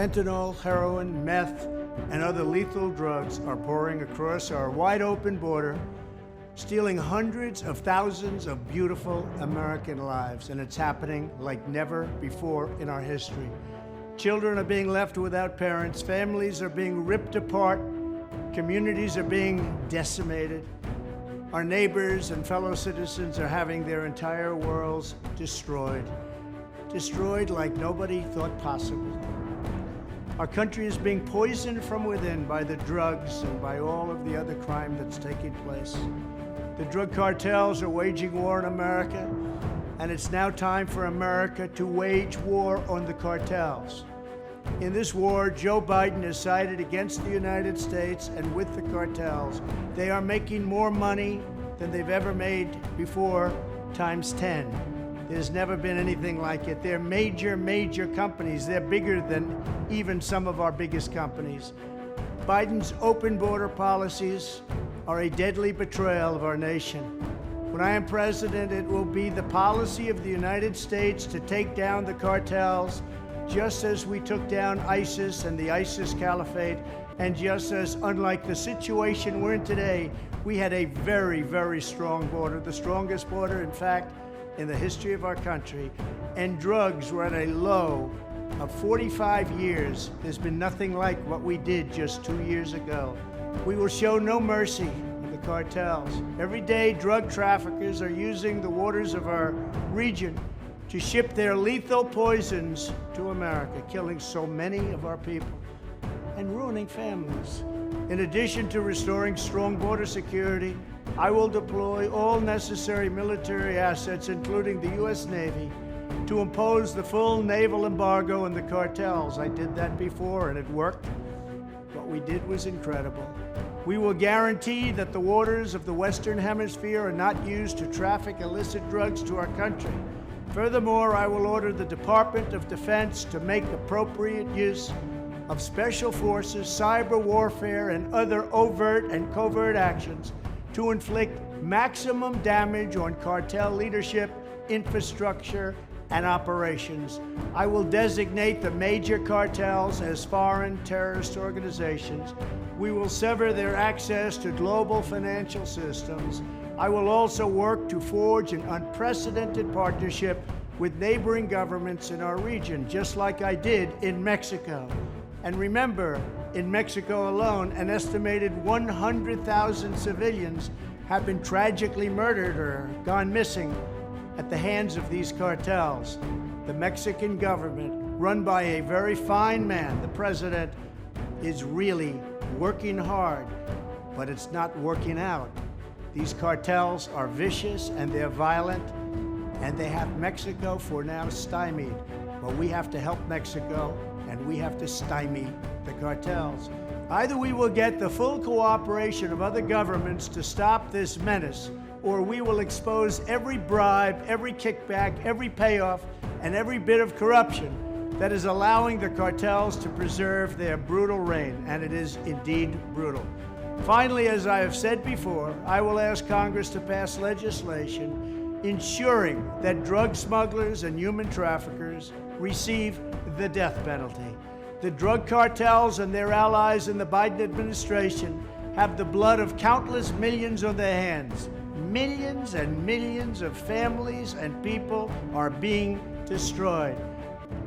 Fentanyl, heroin, meth, and other lethal drugs are pouring across our wide-open border, stealing hundreds of thousands of beautiful American lives, and it's happening like never before in our history. Children are being left without parents, families are being ripped apart, communities are being decimated. Our neighbors and fellow citizens are having their entire worlds destroyed like nobody thought possible. Our country is being poisoned from within by the drugs and by all of the other crime that's taking place. The drug cartels are waging war in America, and it's now time for America to wage war on the cartels. In this war, Joe Biden has sided against the United States and with the cartels. They are making more money than they've ever made before, times 10. There's never been anything like it. They're major companies. They're bigger than even some of our biggest companies. Biden's open border policies are a deadly betrayal of our nation. When I am president, it will be the policy of the United States to take down the cartels, just as we took down ISIS and the ISIS caliphate, and just as, unlike the situation we're in today, we had a very strong border, the strongest border, in fact, in the history of our country, and drugs were at a low of 45 years. There's been nothing like what we did just 2 years ago. We will show no mercy on the cartels. Every day, drug traffickers are using the waters of our region to ship their lethal poisons to America, killing so many of our people and ruining families. In addition to restoring strong border security, I will deploy all necessary military assets, including the U.S. Navy, to impose the full naval embargo on the cartels. I did that before, and it worked. What we did was incredible. We will guarantee that the waters of the Western Hemisphere are not used to traffic illicit drugs to our country. Furthermore, I will order the Department of Defense to make appropriate use of special forces, cyber warfare, and other overt and covert actions to inflict maximum damage on cartel leadership, infrastructure, and operations. I will designate the major cartels as foreign terrorist organizations. We will sever their access to global financial systems. I will also work to forge an unprecedented partnership with neighboring governments in our region, just like I did in Mexico. And remember, in Mexico alone, an estimated 100,000 civilians have been tragically murdered or gone missing at the hands of these cartels. The Mexican government, run by a very fine man, the president, is really working hard, but it's not working out. These cartels are vicious and they're violent, and they have Mexico for now stymied. But we have to help Mexico, and we have to stymie the cartels. Either we will get the full cooperation of other governments to stop this menace, or we will expose every bribe, every kickback, every payoff, and every bit of corruption that is allowing the cartels to preserve their brutal reign, and it is indeed brutal. Finally, as I have said before, I will ask Congress to pass legislation ensuring that drug smugglers and human traffickers receive the death penalty. The drug cartels and their allies in the Biden administration have the blood of countless millions on their hands. Millions and millions of families and people are being destroyed.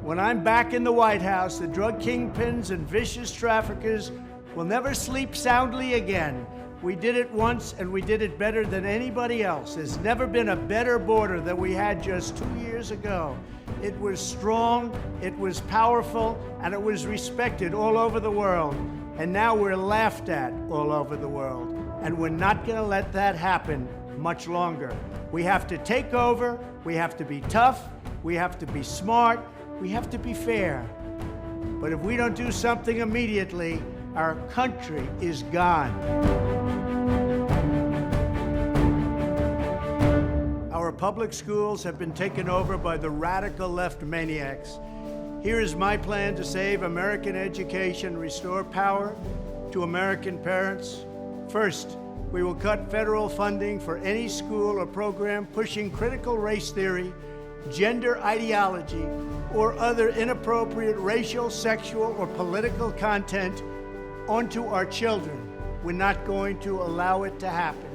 When I'm back in the White House, the drug kingpins and vicious traffickers will never sleep soundly again. We did it once, and we did it better than anybody else. There's never been a better border than we had just 2 years ago. It was strong, it was powerful, and it was respected all over the world. And now we're laughed at all over the world. And we're not going to let that happen much longer. We have to take over, we have to be tough, we have to be smart, we have to be fair. But if we don't do something immediately, our country is gone. Our public schools have been taken over by the radical left maniacs. Here is my plan to save American education, restore power to American parents. First, we will cut federal funding for any school or program pushing critical race theory, gender ideology, or other inappropriate racial, sexual, or political content onto our children. We're not going to allow it to happen.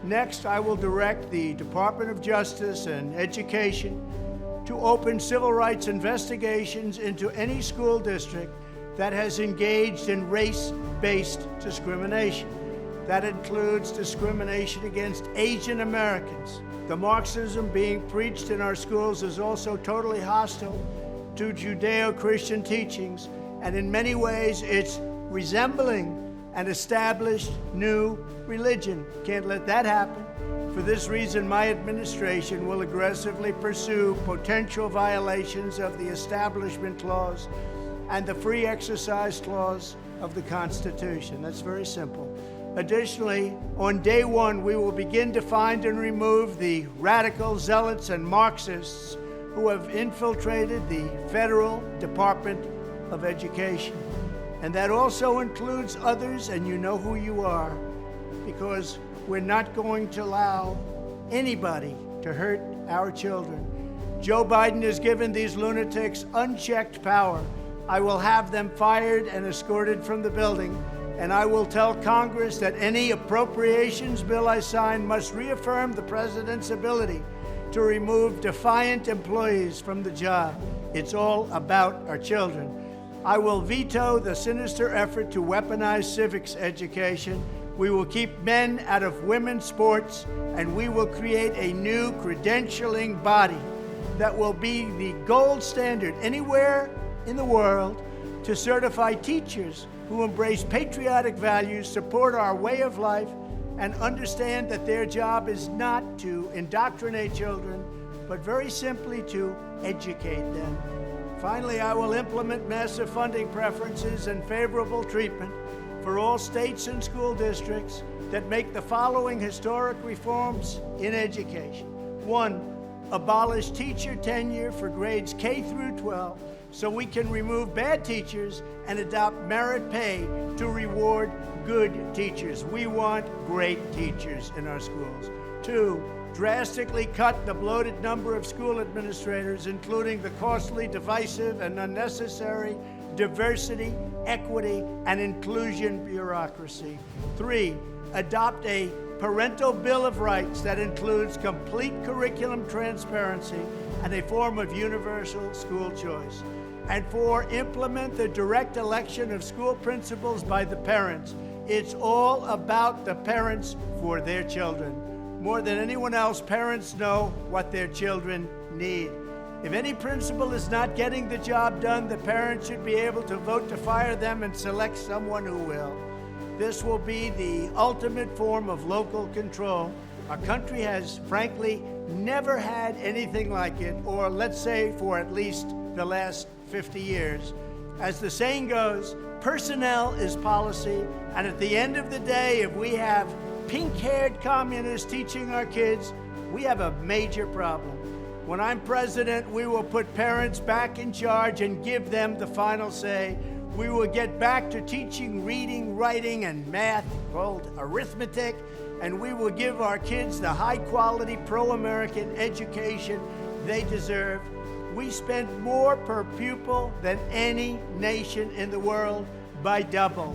Next, I will direct the Department of Justice and Education to open civil rights investigations into any school district that has engaged in race-based discrimination. That includes discrimination against Asian Americans. The Marxism being preached in our schools is also totally hostile to Judeo-Christian teachings, and in many ways it's resembling an established new religion. Can't let that happen. For this reason, my administration will aggressively pursue potential violations of the Establishment Clause and the Free Exercise Clause of the Constitution. That's very simple. Additionally, on day one, we will begin to find and remove the radical zealots and Marxists who have infiltrated the Federal Department of Education. And that also includes others, and you know who you are, because we're not going to allow anybody to hurt our children. Joe Biden has given these lunatics unchecked power. I will have them fired and escorted from the building, and I will tell Congress that any appropriations bill I sign must reaffirm the president's ability to remove defiant employees from the job. It's all about our children. I will veto the sinister effort to weaponize civics education. We will keep men out of women's sports, and we will create a new credentialing body that will be the gold standard anywhere in the world to certify teachers who embrace patriotic values, support our way of life, and understand that their job is not to indoctrinate children, but very simply to educate them. Finally, I will implement massive funding preferences and favorable treatment for all states and school districts that make the following historic reforms in education. 1, abolish teacher tenure for grades K through 12 so we can remove bad teachers and adopt merit pay to reward good teachers. We want great teachers in our schools. 2, drastically cut the bloated number of school administrators, including the costly, divisive, and unnecessary diversity, equity, and inclusion bureaucracy. 3, adopt a parental bill of rights that includes complete curriculum transparency and a form of universal school choice. And 4, implement the direct election of school principals by the parents. It's all about the parents for their children. More than anyone else, parents know what their children need. If any principal is not getting the job done, the parents should be able to vote to fire them and select someone who will. This will be the ultimate form of local control. Our country has, frankly, never had anything like it, or let's say for at least the last 50 years. As the saying goes, personnel is policy, and at the end of the day, if we have pink-haired communists teaching our kids, we have a major problem. When I'm president, we will put parents back in charge and give them the final say. We will get back to teaching reading, writing, and math, called arithmetic, and we will give our kids the high-quality, pro-American education they deserve. We spend more per pupil than any nation in the world by double.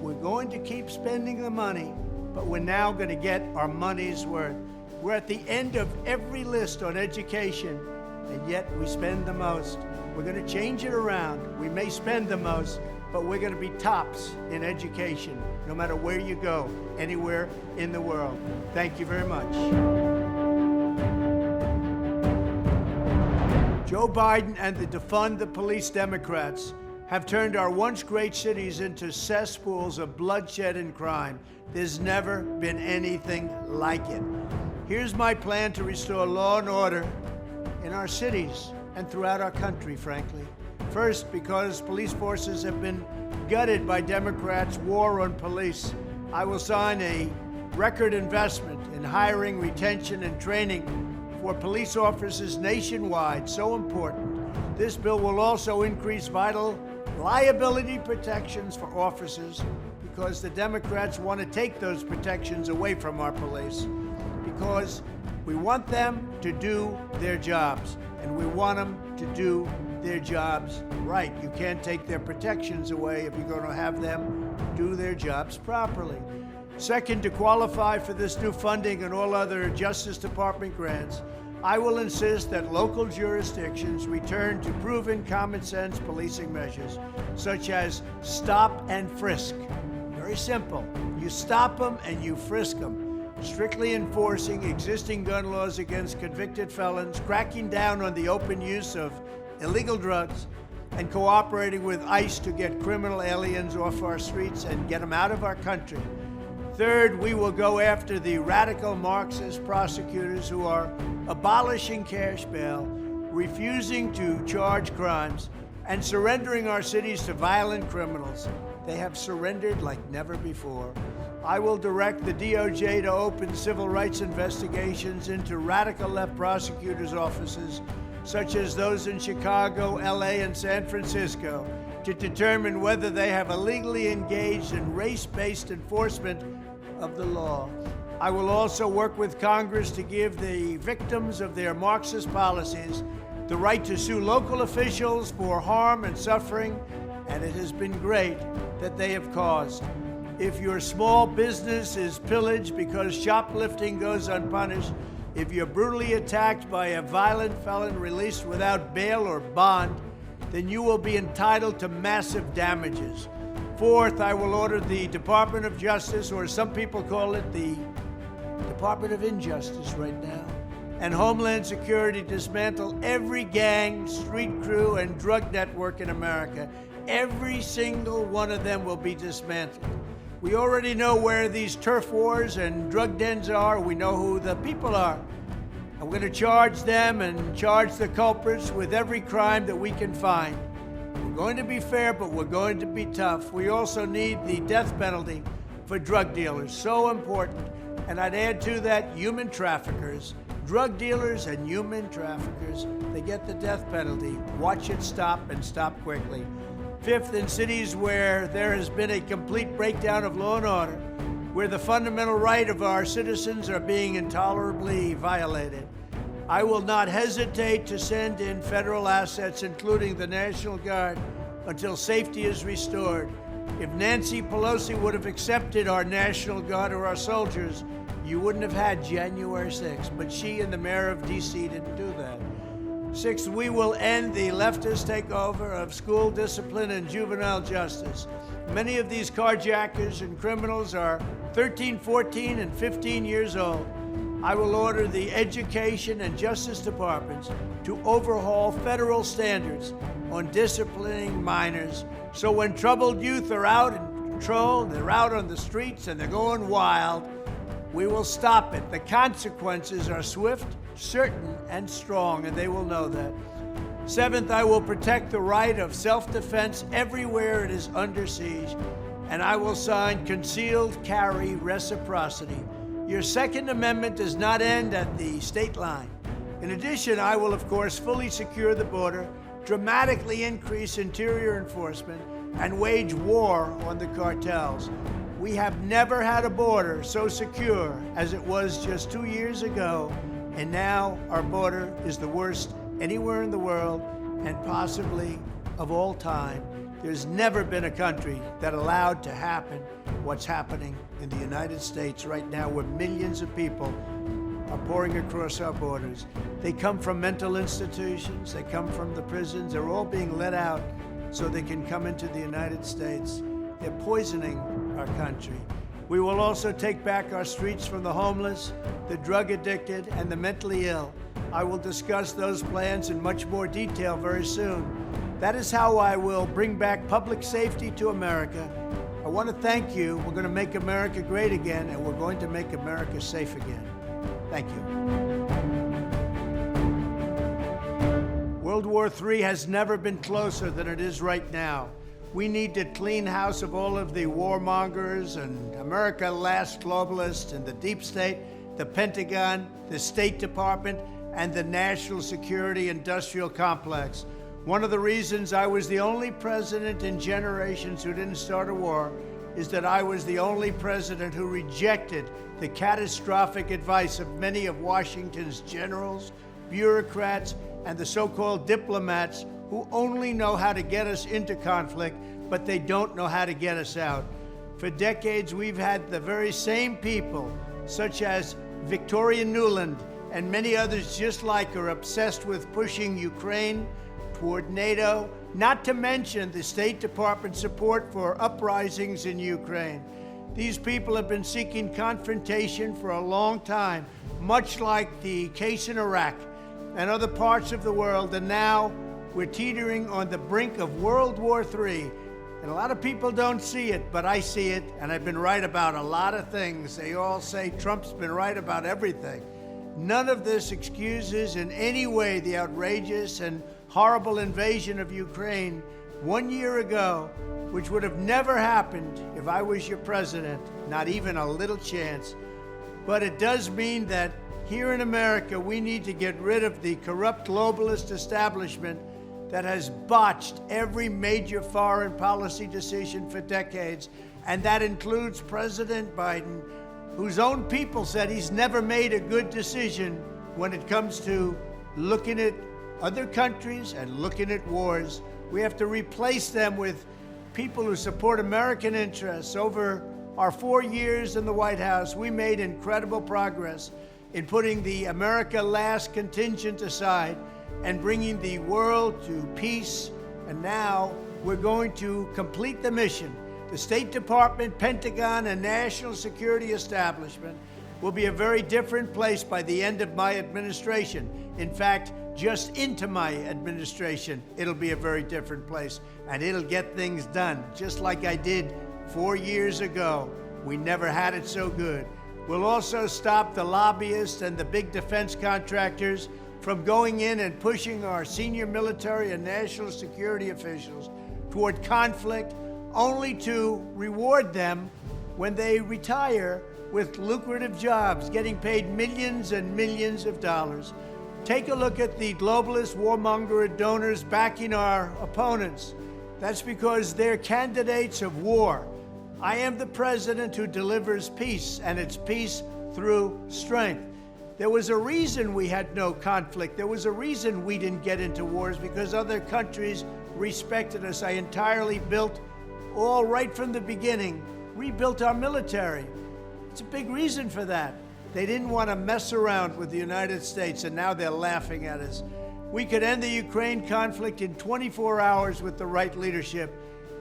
We're going to keep spending the money, but we're now going to get our money's worth. We're at the end of every list on education, and yet we spend the most. We're going to change it around. We may spend the most, but we're going to be tops in education, no matter where you go, anywhere in the world. Thank you very much. Joe Biden and the defund the police Democrats have turned our once great cities into cesspools of bloodshed and crime. There's never been anything like it. Here's my plan to restore law and order in our cities and throughout our country, frankly. First, because police forces have been gutted by Democrats' war on police, I will sign a record investment in hiring, retention, and training for police officers nationwide, so important. This bill will also increase vital liability protections for officers because the Democrats want to take those protections away from our police. because we want them to do their jobs, and we want them to do their jobs right. You can't take their protections away if you're going to have them do their jobs properly. Second, to qualify for this new funding and all other Justice Department grants, I will insist that local jurisdictions return to proven common sense policing measures, such as stop and frisk. Very simple. You stop them and you frisk them. Strictly enforcing existing gun laws against convicted felons, cracking down on the open use of illegal drugs, and cooperating with ICE to get criminal aliens off our streets and get them out of our country. Third, we will go after the radical Marxist prosecutors who are abolishing cash bail, refusing to charge crimes, and surrendering our cities to violent criminals. They have surrendered like never before. I will direct the DOJ to open civil rights investigations into radical left prosecutors' offices, such as those in Chicago, LA, and San Francisco, to determine whether they have illegally engaged in race-based enforcement of the law. I will also work with Congress to give the victims of their Marxist policies the right to sue local officials for harm and suffering, and it has been great that they have caused. If your small business is pillaged because shoplifting goes unpunished, if you're brutally attacked by a violent felon released without bail or bond, then you will be entitled to massive damages. Fourth, I will order the Department of Justice, or some people call it the Department of Injustice right now, and Homeland Security dismantle every gang, street crew, and drug network in America. Every single one of them will be dismantled. We already know where these turf wars and drug dens are. We know who the people are. I'm going to charge them and charge the culprits with every crime that we can find. We're going to be fair, but we're going to be tough. We also need the death penalty for drug dealers, so important. And I'd add to that human traffickers, drug dealers and human traffickers. They get the death penalty. Watch it stop, and stop quickly. Fifth, in cities where there has been a complete breakdown of law and order, where the fundamental right of our citizens are being intolerably violated, I will not hesitate to send in federal assets, including the National Guard, until safety is restored. If Nancy Pelosi would have accepted our National Guard or our soldiers, you wouldn't have had January 6th, but she and the mayor of D.C. didn't do that. Sixth, we will end the leftist takeover of school discipline and juvenile justice. Many of these carjackers and criminals are 13, 14, and 15 years old. I will order the Education and Justice Departments to overhaul federal standards on disciplining minors, so when troubled youth are out in control, they're out on the streets and they're going wild, we will stop it. The consequences are swift, certain, and strong, and they will know that. Seventh, I will protect the right of self-defense everywhere it is under siege, and I will sign concealed carry reciprocity. Your Second Amendment does not end at the state line. In addition, I will, of course, fully secure the border, dramatically increase interior enforcement, and wage war on the cartels. We have never had a border so secure as it was just 2 years ago, and now our border is the worst anywhere in the world and possibly of all time. There's never been a country that allowed to happen what's happening in the United States right now, where millions of people are pouring across our borders. They come from mental institutions, they come from the prisons, they're all being let out so they can come into the United States. They're poisoning our country. We will also take back our streets from the homeless, the drug addicted, and the mentally ill. I will discuss those plans in much more detail very soon. That is how I will bring back public safety to America. I want to thank you. We're going to make America great again, and we're going to make America safe again. Thank you. World War III has never been closer than it is right now. We need to clean house of all of the warmongers and America Last globalists and the deep state, the Pentagon, the State Department, and the national security industrial complex. One of the reasons I was the only president in generations who didn't start a war is that I was the only president who rejected the catastrophic advice of many of Washington's generals, bureaucrats, and the so-called diplomats who only know how to get us into conflict, but they don't know how to get us out. For decades, we've had the very same people, such as Victoria Nuland and many others just like her, obsessed with pushing Ukraine toward NATO, not to mention the State Department support for uprisings in Ukraine. These people have been seeking confrontation for a long time, much like the case in Iraq and other parts of the world, and now we're teetering on the brink of World War III. And a lot of people don't see it, but I see it, and I've been right about a lot of things. They all say Trump's been right about everything. None of this excuses in any way the outrageous and horrible invasion of Ukraine 1 year ago, which would have never happened if I was your president, not even a little chance. But it does mean that here in America, we need to get rid of the corrupt globalist establishment that has botched every major foreign policy decision for decades, and that includes President Biden, whose own people said he's never made a good decision when it comes to looking at other countries and looking at wars. We have to replace them with people who support American interests. Over our 4 years in the White House, we made incredible progress in putting the America Last contingent aside and bringing the world to peace. And now we're going to complete the mission. The State Department, Pentagon, and national security establishment will be a very different place by the end of my administration. In fact, just into my administration, it'll be a very different place, and it'll get things done, just like I did 4 years ago. We never had it so good. We'll also stop the lobbyists and the big defense contractors from going in and pushing our senior military and national security officials toward conflict, only to reward them when they retire with lucrative jobs, getting paid millions and millions of dollars. Take a look at the globalist warmonger donors backing our opponents. That's because they're candidates of war. I am the president who delivers peace, and it's peace through strength. There was a reason we had no conflict. There was a reason we didn't get into wars, because other countries respected us. I entirely built, all right from the beginning, rebuilt our military. It's a big reason for that. They didn't want to mess around with the United States, and now they're laughing at us. We could end the Ukraine conflict in 24 hours with the right leadership.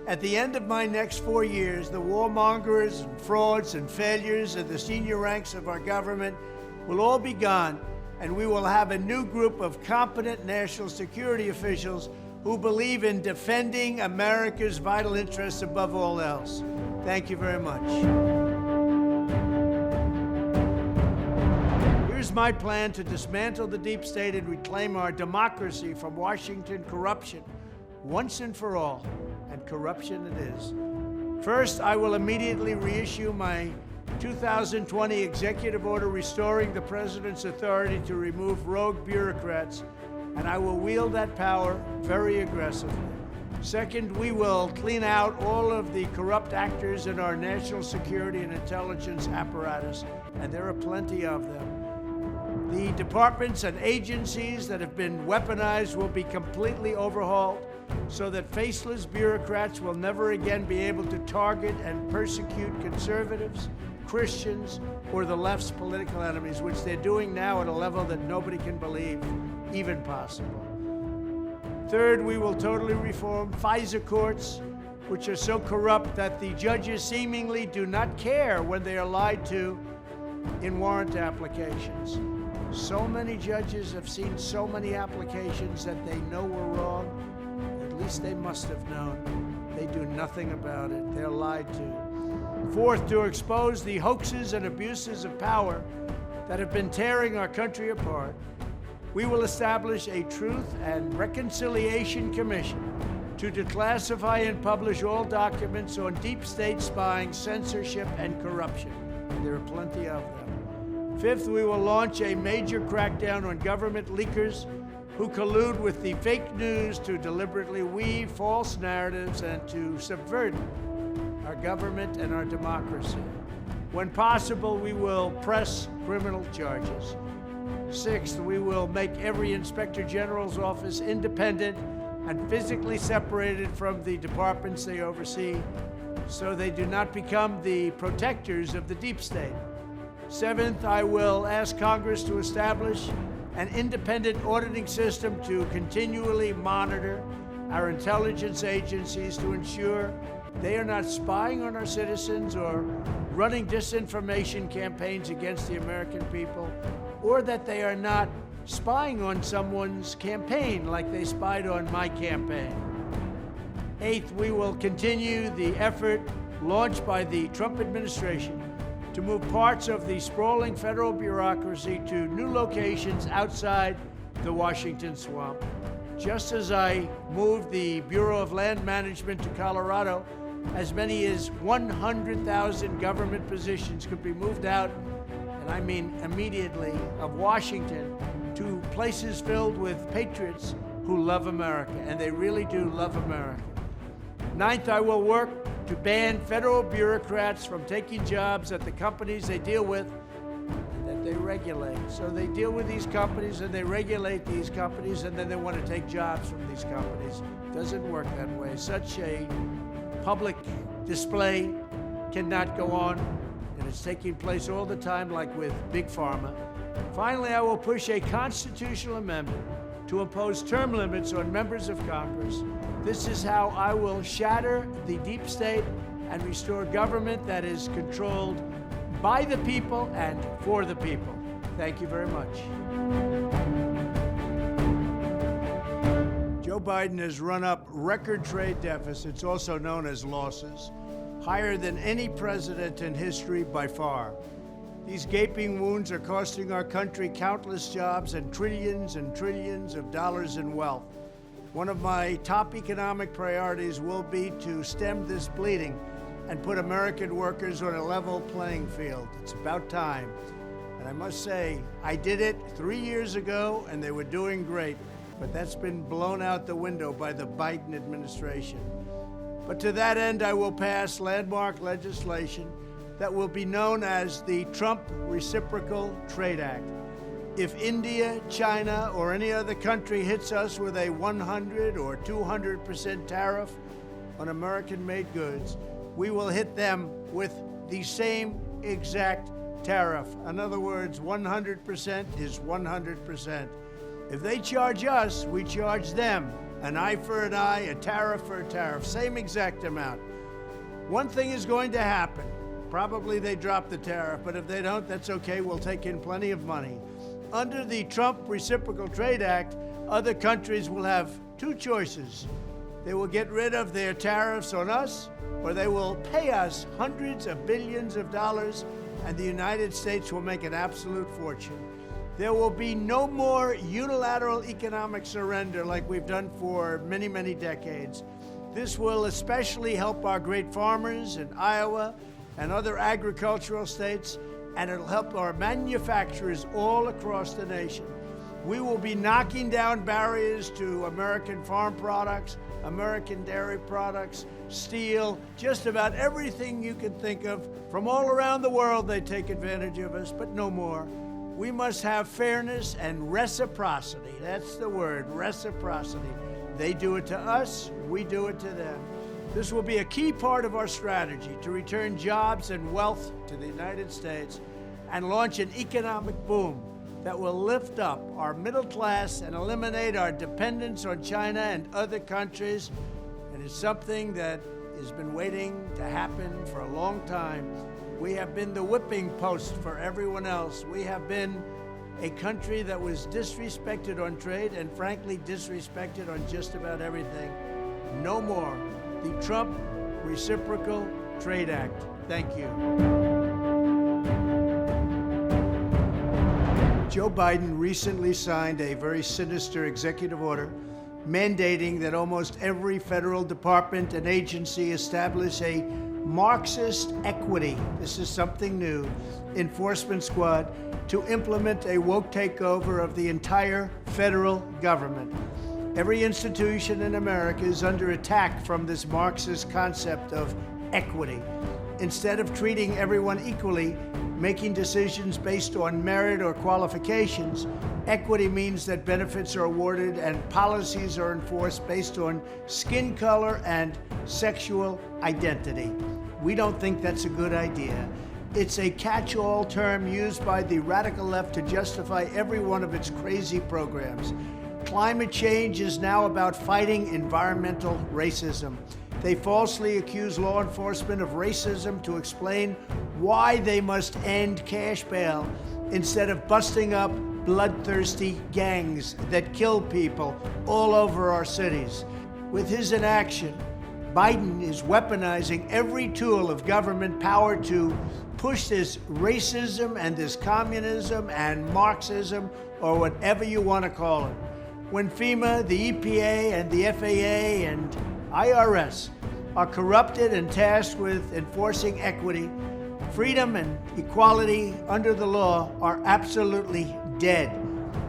At the end of my next 4 years, the warmongers and frauds and failures of the senior ranks of our government will all be gone, and we will have a new group of competent national security officials who believe in defending America's vital interests above all else. Thank you very much. Here's my plan to dismantle the deep state and reclaim our democracy from Washington corruption once and for all, and corruption it is. First, I will immediately reissue my 2020 executive order restoring the president's authority to remove rogue bureaucrats, and I will wield that power very aggressively. Second, we will clean out all of the corrupt actors in our national security and intelligence apparatus, and there are plenty of them. The departments and agencies that have been weaponized will be completely overhauled so that faceless bureaucrats will never again be able to target and persecute conservatives, Christians, or the left's political enemies, which they're doing now at a level that nobody can believe even possible. Third, we will totally reform FISA courts, which are so corrupt that the judges seemingly do not care when they are lied to in warrant applications. So many judges have seen so many applications that they know were wrong. At least they must have known. They do nothing about it. They're lied to. Fourth, to expose the hoaxes and abuses of power that have been tearing our country apart, we will establish a Truth and Reconciliation Commission to declassify and publish all documents on deep state spying, censorship, and corruption. There are plenty of them. Fifth, we will launch a major crackdown on government leakers who collude with the fake news to deliberately weave false narratives and to subvert our government and our democracy. When possible, we will press criminal charges. Sixth, we will make every Inspector General's office independent and physically separated from the departments they oversee, so they do not become the protectors of the deep state. Seventh, I will ask Congress to establish an independent auditing system to continually monitor our intelligence agencies to ensure they are not spying on our citizens or running disinformation campaigns against the American people, or that they are not spying on someone's campaign like they spied on my campaign. Eighth, we will continue the effort launched by the Trump administration to move parts of the sprawling federal bureaucracy to new locations outside the Washington swamp. Just as I moved the Bureau of Land Management to Colorado, as many as 100,000 government positions could be moved out, and I mean immediately, of Washington to places filled with patriots who love America, and they really do love America. Ninth, I will work to ban federal bureaucrats from taking jobs at the companies they deal with and that they regulate. So they deal with these companies and they regulate these companies, and then they want to take jobs from these companies. It doesn't work that way. Such a public display cannot go on, and it's taking place all the time, like with Big Pharma. Finally, I will push a constitutional amendment to impose term limits on members of Congress. This is how I will shatter the deep state and restore government that is controlled by the people and for the people. Thank you very much. Joe Biden has run up record trade deficits, also known as losses, higher than any president in history by far. These gaping wounds are costing our country countless jobs and trillions of dollars in wealth. One of my top economic priorities will be to stem this bleeding and put American workers on a level playing field. It's about time. And I must say, I did it 3 years ago, and they were doing great. But that's been blown out the window by the Biden administration. But to that end, I will pass landmark legislation that will be known as the Trump Reciprocal Trade Act. If India, China, or any other country hits us with a 100 or 200% tariff on American-made goods, we will hit them with the same exact tariff. In other words, 100% is 100%. If they charge us, we charge them. An eye for an eye, a tariff for a tariff, same exact amount. One thing is going to happen. Probably they drop the tariff, but if they don't, that's okay. We'll take in plenty of money. Under the Trump Reciprocal Trade Act, other countries will have two choices. They will get rid of their tariffs on us, or they will pay us hundreds of billions of dollars, and the United States will make an absolute fortune. There will be no more unilateral economic surrender like we've done for many, many decades. This will especially help our great farmers in Iowa and other agricultural states, and it'll help our manufacturers all across the nation. We will be knocking down barriers to American farm products, American dairy products, steel, just about everything you can think of. From all around the world, they take advantage of us, but no more. We must have fairness and reciprocity. That's the word, reciprocity. They do it to us, we do it to them. This will be a key part of our strategy to return jobs and wealth to the United States and launch an economic boom that will lift up our middle class and eliminate our dependence on China and other countries. And it's something that has been waiting to happen for a long time. We have been the whipping post for everyone else. We have been a country that was disrespected on trade and frankly disrespected on just about everything. No more. The Trump Reciprocal Trade Act. Thank you. Joe Biden recently signed a very sinister executive order mandating that almost every federal department and agency establish a Marxist equity, this is something new, enforcement squad to implement a woke takeover of the entire federal government. Every institution in America is under attack from this Marxist concept of equity. Instead of treating everyone equally, making decisions based on merit or qualifications, equity means that benefits are awarded and policies are enforced based on skin color and sexual identity. We don't think that's a good idea. It's a catch-all term used by the radical left to justify every one of its crazy programs. Climate change is now about fighting environmental racism. They falsely accuse law enforcement of racism to explain why they must end cash bail instead of busting up bloodthirsty gangs that kill people all over our cities. With his inaction, Biden is weaponizing every tool of government power to push this racism and this communism and Marxism, or whatever you want to call it. When FEMA, the EPA, and the FAA and IRS are corrupted and tasked with enforcing equity, freedom and equality under the law are absolutely dead.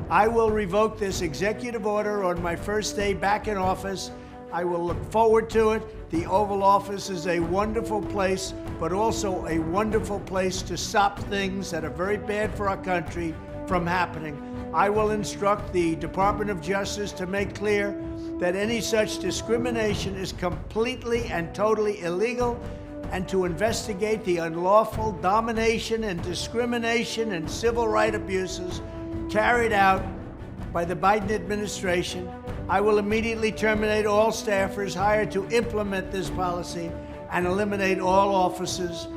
I will revoke this executive order on my first day back in office. I will look forward to it. The Oval Office is a wonderful place, but also a wonderful place to stop things that are very bad for our country from happening. I will instruct the Department of Justice to make clear that any such discrimination is completely and totally illegal, and to investigate the unlawful domination and discrimination and civil rights abuses carried out by the Biden administration. I will immediately terminate all staffers hired to implement this policy and eliminate all offices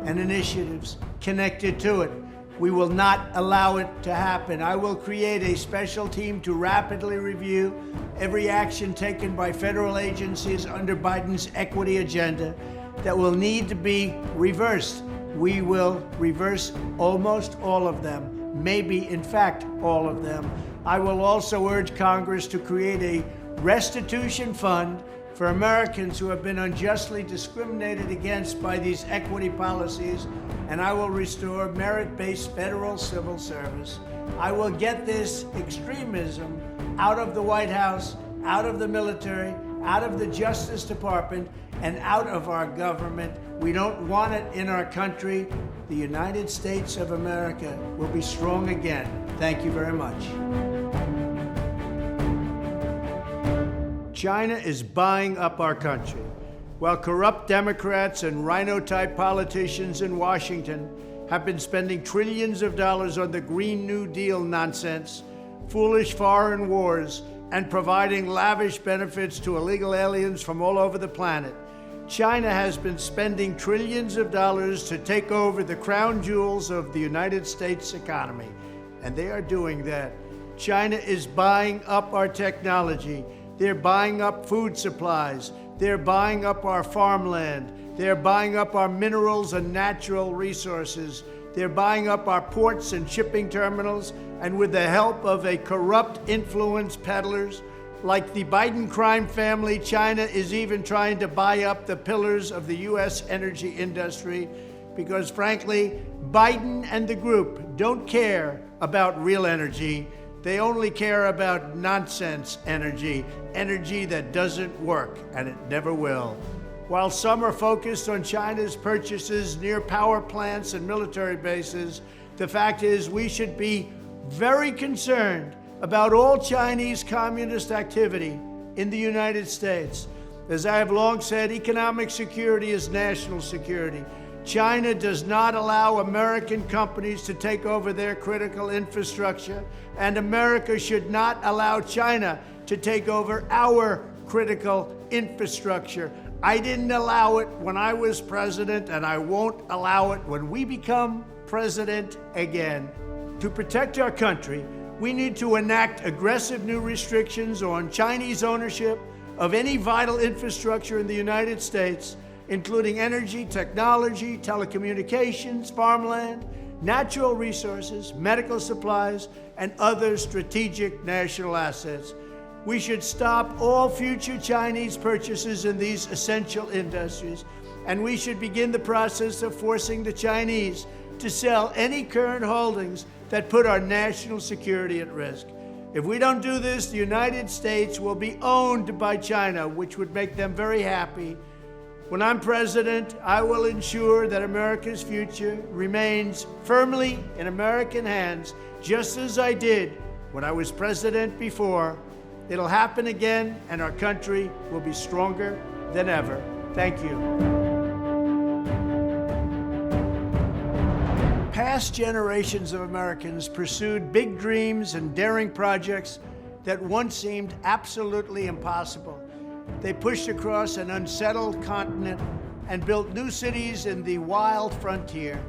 and initiatives connected to it. We will not allow it to happen. I will create a special team to rapidly review every action taken by federal agencies under Biden's equity agenda that will need to be reversed. We will reverse almost all of them, maybe in fact all of them. I will also urge Congress to create a restitution fund for Americans who have been unjustly discriminated against by these equity policies, and I will restore merit-based federal civil service. I will get this extremism out of the White House, out of the military, out of the Justice Department, and out of our government. We don't want it in our country. The United States of America will be strong again. Thank you very much. China is buying up our country. While corrupt Democrats and rhino-type politicians in Washington have been spending trillions of dollars on the Green New Deal nonsense, foolish foreign wars, and providing lavish benefits to illegal aliens from all over the planet, China has been spending trillions of dollars to take over the crown jewels of the United States economy. And they are doing that. China is buying up our technology. They're buying up food supplies. They're buying up our farmland. They're buying up our minerals and natural resources. They're buying up our ports and shipping terminals. And with the help of a corrupt influence peddlers like the Biden crime family, China is even trying to buy up the pillars of the U.S. energy industry because, frankly, Biden and the group don't care about real energy. They only care about nonsense energy, energy that doesn't work, and it never will. While some are focused on China's purchases near power plants and military bases, the fact is we should be very concerned about all Chinese communist activity in the United States. As I have long said, economic security is national security. China does not allow American companies to take over their critical infrastructure, and America should not allow China to take over our critical infrastructure. I didn't allow it when I was president, and I won't allow it when we become president again. To protect our country, we need to enact aggressive new restrictions on Chinese ownership of any vital infrastructure in the United States, including energy, technology, telecommunications, farmland, natural resources, medical supplies, and other strategic national assets. We should stop all future Chinese purchases in these essential industries, and we should begin the process of forcing the Chinese to sell any current holdings that put our national security at risk. If we don't do this, the United States will be owned by China, which would make them very happy. When I'm president, I will ensure that America's future remains firmly in American hands, just as I did when I was president before. It'll happen again, and our country will be stronger than ever. Thank you. Past generations of Americans pursued big dreams and daring projects that once seemed absolutely impossible. They pushed across an unsettled continent and built new cities in the wild frontier.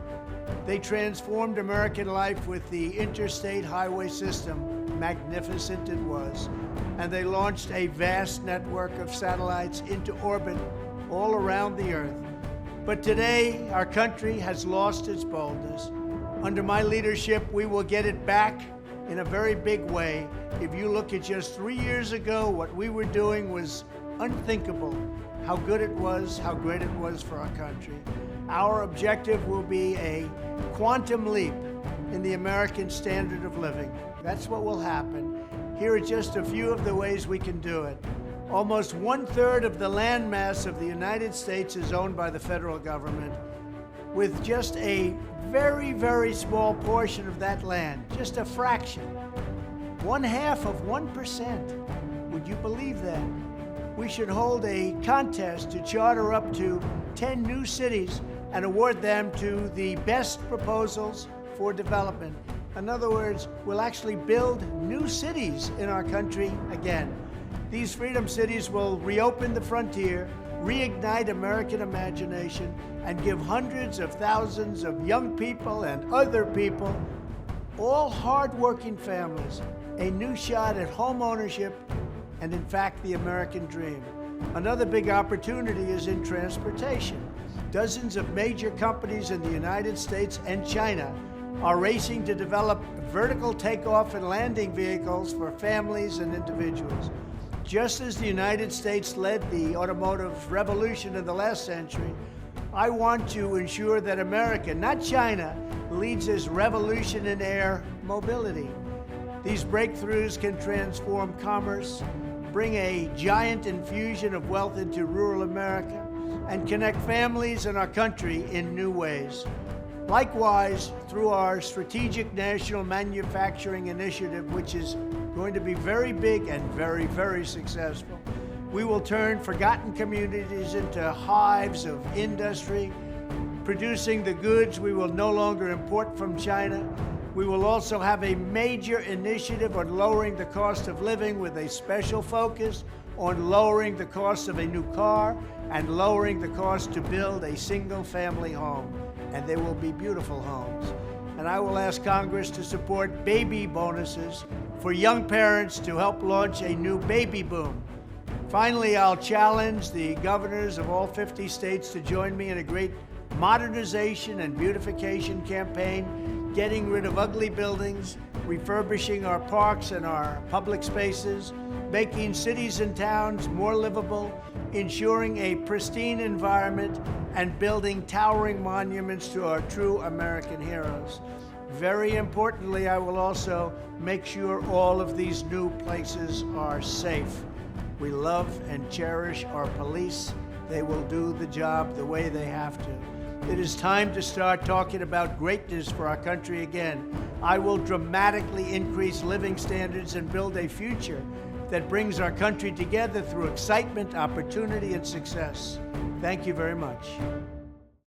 They transformed American life with the interstate highway system. Magnificent it was. And they launched a vast network of satellites into orbit all around the Earth. But today, our country has lost its boldness. Under my leadership, we will get it back in a very big way. If you look at just 3 years ago, what we were doing was unthinkable. How good it was, how great it was for our country. Our objective will be a quantum leap in the American standard of living. That's what will happen. Here are just a few of the ways we can do it. Almost 1/3 of the land mass of the United States is owned by the federal government, with just a very, very small portion of that land, just a fraction, 1/2 of 1%. Would you believe that? We should hold a contest to charter up to 10 new cities and award them to the best proposals for development. In other words, we'll actually build new cities in our country again. These freedom cities will reopen the frontier, reignite American imagination, and give hundreds of thousands of young people and other people, all hard-working families, a new shot at home ownership and, in fact, the American dream. Another big opportunity is in transportation. Dozens of major companies in the United States and China are racing to develop vertical takeoff and landing vehicles for families and individuals. Just as the United States led the automotive revolution in the last century, I want to ensure that America, not China, leads this revolution in air mobility. These breakthroughs can transform commerce, bring a giant infusion of wealth into rural America, and connect families and our country in new ways. Likewise, through our Strategic National Manufacturing Initiative, which is going to be very big and very, very successful, we will turn forgotten communities into hives of industry, producing the goods we will no longer import from China. We will also have a major initiative on lowering the cost of living, with a special focus on lowering the cost of a new car and lowering the cost to build a single-family home. And they will be beautiful homes. And I will ask Congress to support baby bonuses for young parents to help launch a new baby boom. Finally, I'll challenge the governors of all 50 states to join me in a great modernization and beautification campaign, getting rid of ugly buildings, refurbishing our parks and our public spaces, making cities and towns more livable, ensuring a pristine environment, and building towering monuments to our true American heroes. Very importantly, I will also make sure all of these new places are safe. We love and cherish our police. They will do the job the way they have to. It is time to start talking about greatness for our country again. I will dramatically increase living standards and build a future that brings our country together through excitement, opportunity, and success. Thank you very much.